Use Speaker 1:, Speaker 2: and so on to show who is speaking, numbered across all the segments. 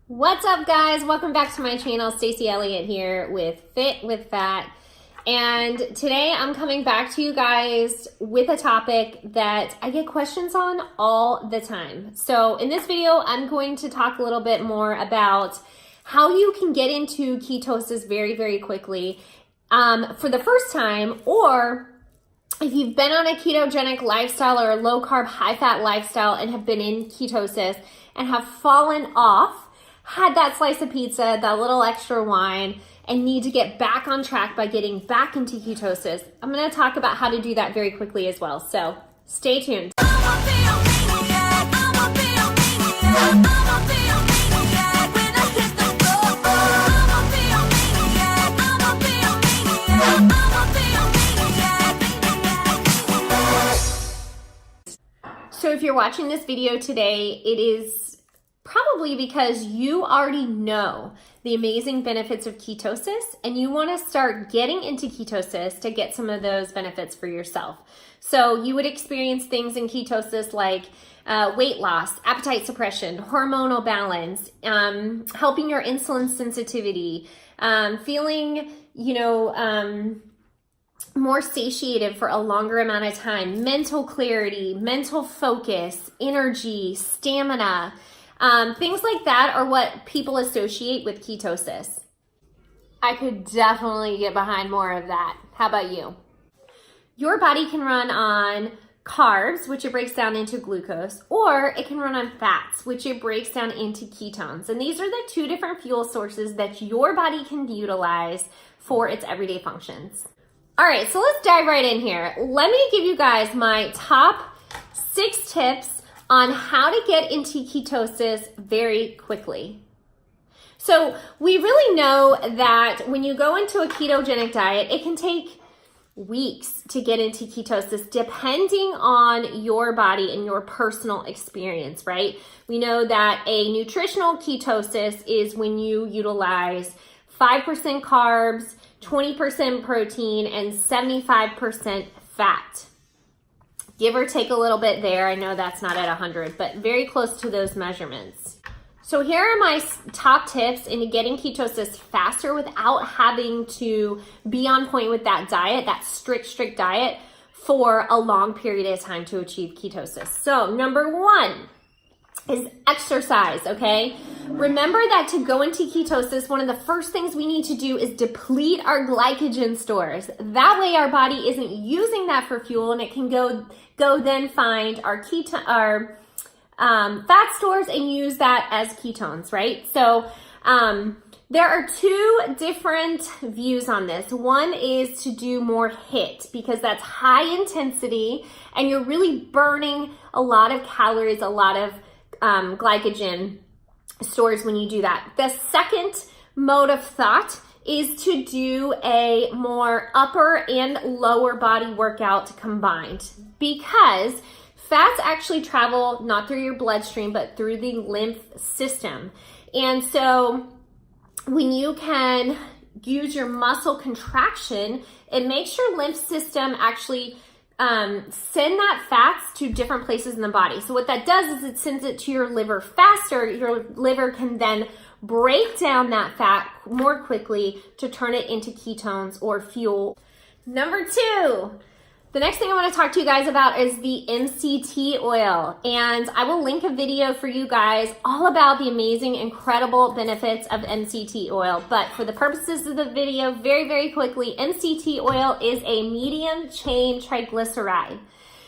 Speaker 1: What's up, guys? Welcome back to my channel. Stacey Elliott here with Fit with Fat. And today I'm coming back to you guys with a topic that I get questions on all the time. So in this video, I'm going to talk a little bit more about how you can get into ketosis very, very quickly for the first time, or if you've been on a ketogenic lifestyle or a low carb, high fat lifestyle and have been in ketosis and have fallen off, had that slice of pizza, that little extra wine, and need to get back on track by getting back into ketosis. I'm going to talk about how to do that very quickly as well. So stay tuned. So if you're watching this video today, it is probably because you already know the amazing benefits of ketosis and you want to start getting into ketosis to get some of those benefits for yourself. So you would experience things in ketosis like weight loss, appetite suppression, hormonal balance, helping your insulin sensitivity, feeling, more satiated for a longer amount of time, mental clarity, mental focus, energy, stamina. Things like that are what people associate with ketosis. I could definitely get behind more of that. How about you? Your body can run on carbs, which it breaks down into glucose, or it can run on fats, which it breaks down into ketones. And these are the two different fuel sources that your body can utilize for its everyday functions. All right, so let's dive right in here. Let me give you guys my top 6 tips on how to get into ketosis very quickly. So we really know that when you go into a ketogenic diet, it can take weeks to get into ketosis depending on your body and your personal experience, right? We know that a nutritional ketosis is when you utilize 5% carbs, 20% protein, and 75% fat. Give or take a little bit there. I know that's not at 100, but very close to those measurements. So here are my top tips into getting ketosis faster without having to be on point with that diet, that strict diet for a long period of time to achieve ketosis. So number 1 is exercise, okay? Remember that to go into ketosis, one of the first things we need to do is deplete our glycogen stores. That way our body isn't using that for fuel and it can go then find our fat stores and use that as ketones, right? So there are 2 different views on this. One is to do more HIIT because that's high intensity and you're really burning a lot of calories, a lot of glycogen stores when you do that. The second mode of thought is to do a more upper and lower body workout combined, because fats actually travel not through your bloodstream but through the lymph system. And so when you can use your muscle contraction, it makes your lymph system actually send that fats to different places in the body. So what that does is it sends it to your liver faster. Your liver can then break down that fat more quickly to turn it into ketones or fuel. Number 2, the next thing I want to talk to you guys about is the MCT oil. And I will link a video for you guys all about the amazing, incredible benefits of MCT oil. But for the purposes of the video, very, very quickly, MCT oil is a medium chain triglyceride.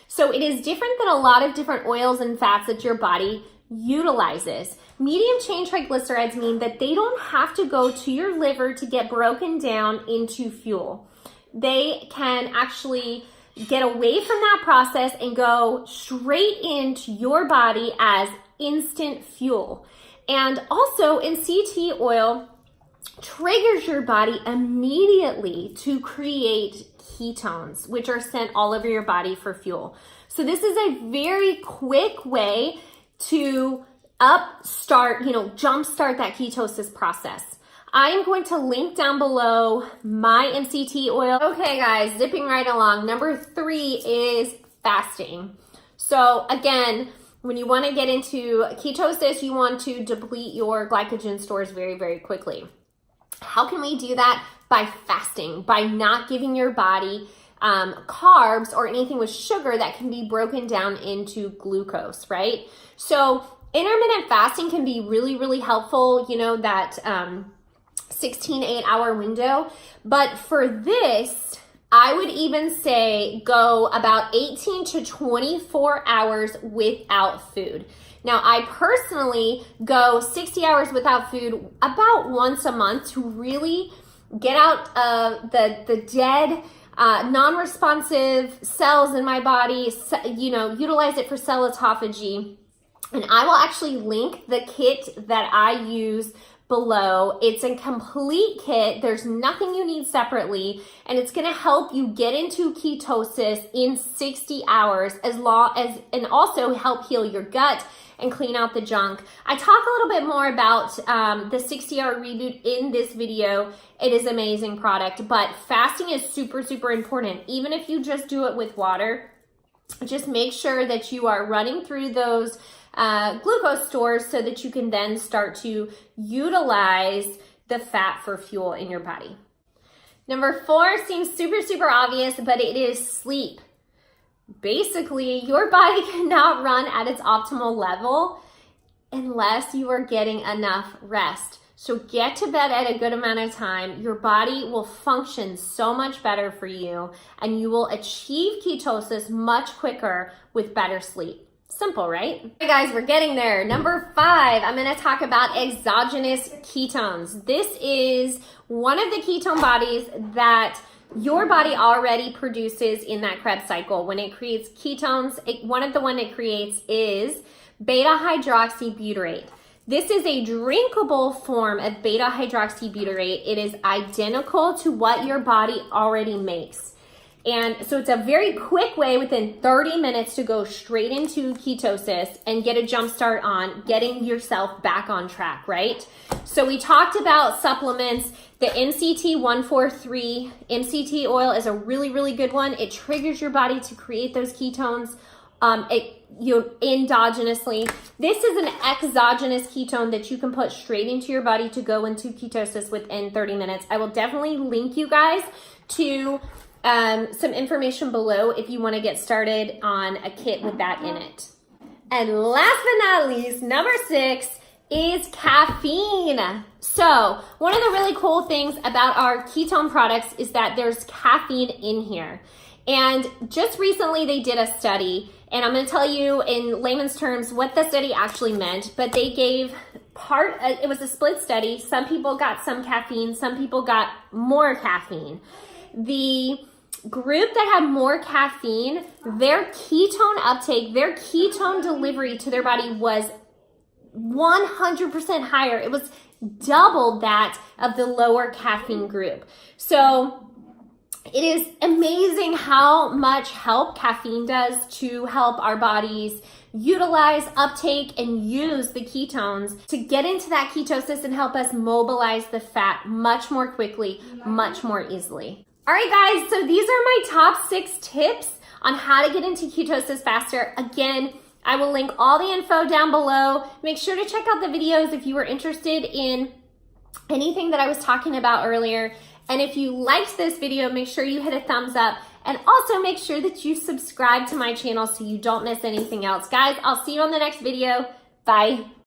Speaker 1: So it is different than a lot of different oils and fats that your body utilizes. Medium chain triglycerides mean that they don't have to go to your liver to get broken down into fuel. They can actually get away from that process and go straight into your body as instant fuel. And also, MCT oil triggers your body immediately to create ketones, which are sent all over your body for fuel. So this is a very quick way to jumpstart that ketosis process. I'm going to link down below my MCT oil. Okay guys, zipping right along. Number 3 is fasting. So again, when you want to get into ketosis, you want to deplete your glycogen stores very, very quickly. How can we do that? By fasting, by not giving your body carbs or anything with sugar that can be broken down into glucose, right? So intermittent fasting can be really, really helpful, you know, that 16 to 8 hour window. But for this, I would even say go about 18 to 24 hours without food. Now, I personally go 60 hours without food about once a month to really get out the dead, non-responsive cells in my body, you know, utilize it for cell autophagy. And I will actually link the kit that I use below. It's a complete kit. There's nothing you need separately, and it's going to help you get into ketosis in 60 hours and also help heal your gut and clean out the junk. I talk a little bit more about the 60-hour reboot in this video. It is an amazing product, but fasting is super, super important. Even if you just do it with water, just make sure that you are running through those glucose stores so that you can then start to utilize the fat for fuel in your body. Number 4 seems super, super obvious, but it is sleep. Basically, your body cannot run at its optimal level unless you are getting enough rest. So get to bed at a good amount of time. Your body will function so much better for you, and you will achieve ketosis much quicker with better sleep. Simple, right? Hey guys, we're getting there. Number 5, I'm going to talk about exogenous ketones. This is one of the ketone bodies that your body already produces in that Krebs cycle. When it creates ketones, one of the one it creates is beta-hydroxybutyrate. This is a drinkable form of beta-hydroxybutyrate. It is identical to what your body already makes. And so it's a very quick way within 30 minutes to go straight into ketosis and get a jump start on getting yourself back on track, right? So we talked about supplements. The MCT 143 MCT oil is a really, really good one. It triggers your body to create those ketones endogenously. This is an exogenous ketone that you can put straight into your body to go into ketosis within 30 minutes. I will definitely link you guys to some information below if you want to get started on a kit with that in it. And last but not least, number 6 is caffeine. So one of the really cool things about our ketone products is that there's caffeine in here. And just recently they did a study, and I'm going to tell you in layman's terms what the study actually meant, but they gave it was a split study. Some people got some caffeine, some people got more caffeine. The group that had more caffeine, their ketone uptake, their ketone delivery to their body was 100% higher. It was double that of the lower caffeine group. So it is amazing how much help caffeine does to help our bodies utilize, uptake, and use the ketones to get into that ketosis and help us mobilize the fat much more quickly, much more easily. All right, guys, so these are my top 6 tips on how to get into ketosis faster. Again, I will link all the info down below. Make sure to check out the videos if you were interested in anything that I was talking about earlier. And if you liked this video, make sure you hit a thumbs up, and also make sure that you subscribe to my channel so you don't miss anything else. Guys, I'll see you on the next video. Bye.